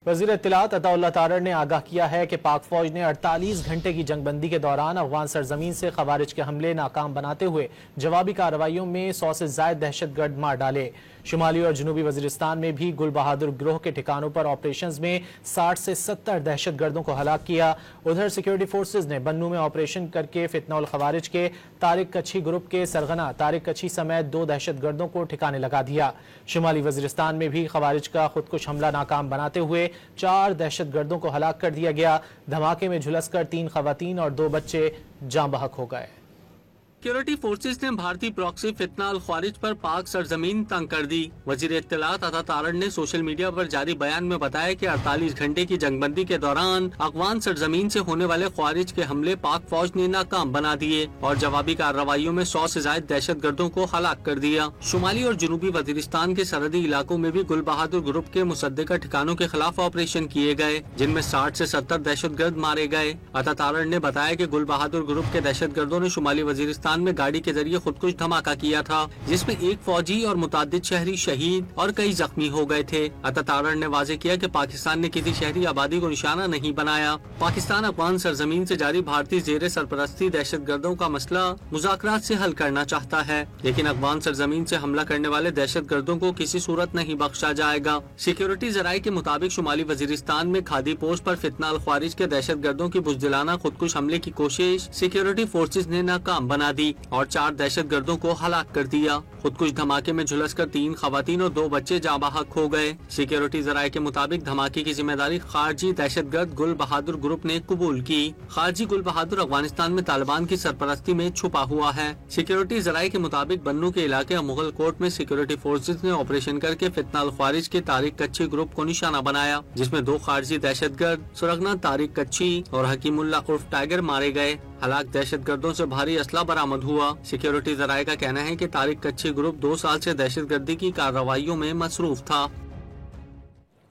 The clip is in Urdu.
وزیر اطلاعات عطا اللہ تارڑ نے آگاہ کیا ہے کہ پاک فوج نے 48 گھنٹے کی جنگ بندی کے دوران افغان سرزمین سے خوارج کے حملے ناکام بناتے ہوئے جوابی کارروائیوں میں 100 سے زائد دہشت گرد مار ڈالے۔ شمالی اور جنوبی وزیرستان میں بھی گل بہادر گروہ کے ٹھکانوں پر آپریشنز میں 60 سے 70 دہشت گردوں کو ہلاک کیا۔ ادھر سیکیورٹی فورسز نے بنو میں آپریشن کر کے فتنہ الخوارج کے طارق کچھی گروپ کے سرغنہ طارق کچھی سمیت 2 دہشت گردوں کو ٹھکانے لگا دیا۔ شمالی وزیرستان میں بھی خوارج کا خودکش حملہ ناکام بناتے ہوئے 4 دہشت گردوں کو ہلاک کر دیا گیا۔ دھماکے میں جھلس کر 3 خواتین اور 2 بچے جاں بحق ہو گئے۔ سیکیورٹی فورسز نے بھارتی پراکسی فتنہ الخوارج پر پاک سرزمین تنگ کر دی۔ وزیر اطلاعات عطا تارڑ نے سوشل میڈیا پر جاری بیان میں بتایا کہ 48 گھنٹے کی جنگ بندی کے دوران افغان سرزمین سے ہونے والے خوارج کے حملے پاک فوج نے ناکام بنا دیے اور جوابی کارروائیوں میں 100 سے زائد دہشت گردوں کو ہلاک کر دیا۔ شمالی اور جنوبی وزیرستان کے سرحدی علاقوں میں بھی گل بہادر گروپ کے مصدقہ ٹھکانوں کے خلاف آپریشن کیے گئے، جن میں 60 سے 70 دہشت گرد مارے گئے۔ عطا تارڑ نے بتایا کہ گل بہادر گروپ کے دہشت گردوں نے شمالی وزیرستان میں گاڑی کے ذریعے خودکش دھماکہ کیا تھا، جس میں 1 فوجی اور متعدد شہری شہید اور کئی زخمی ہو گئے تھے۔ عطا تارڑ نے واضح کیا کہ پاکستان نے کسی شہری آبادی کو نشانہ نہیں بنایا۔ پاکستان افغان سرزمین سے جاری بھارتی زیر سرپرستی دہشت گردوں کا مسئلہ مذاکرات سے حل کرنا چاہتا ہے، لیکن افغان سرزمین سے حملہ کرنے والے دہشت گردوں کو کسی صورت نہیں بخشا جائے گا۔ سیکیورٹی ذرائع کے مطابق شمالی وزیرستان میں کھادی پوسٹ پر فتنہ الخوارج کے دہشت گردوں کی بزدلانہ خودکش حملے کی کوشش سیکیورٹی فورسز نے ناکام بنا دی اور 4 دہشت گردوں کو ہلاک کر دیا۔ خودکش دھماکے میں جھلس کر 3 خواتین اور 2 بچے جاں بحق ہو گئے۔ سیکیورٹی ذرائع کے مطابق دھماکے کی ذمہ داری خارجی دہشت گرد گل بہادر گروپ نے قبول کی۔ خارجی گل بہادر افغانستان میں طالبان کی سرپرستی میں چھپا ہوا ہے۔ سیکیورٹی ذرائع کے مطابق بنو کے علاقے مغل کوٹ میں سیکیورٹی فورسز نے آپریشن کر کے فتنہ الخوارج کے طارق کچھی گروپ کو نشانہ بنایا، جس میں 2 خارجی دہشت گرد سرغنہ طارق کچھی اور حکیم اللہ عرف ٹائگر مارے گئے۔ ہلاک دہشت گردوں سے بھاری اسلحہ برآمد ہوا۔ سیکیورٹی ذرائع کا کہنا ہے کہ طارق کچھی گروپ 2 سال سے دہشت گردی کی کارروائیوں میں مصروف تھا۔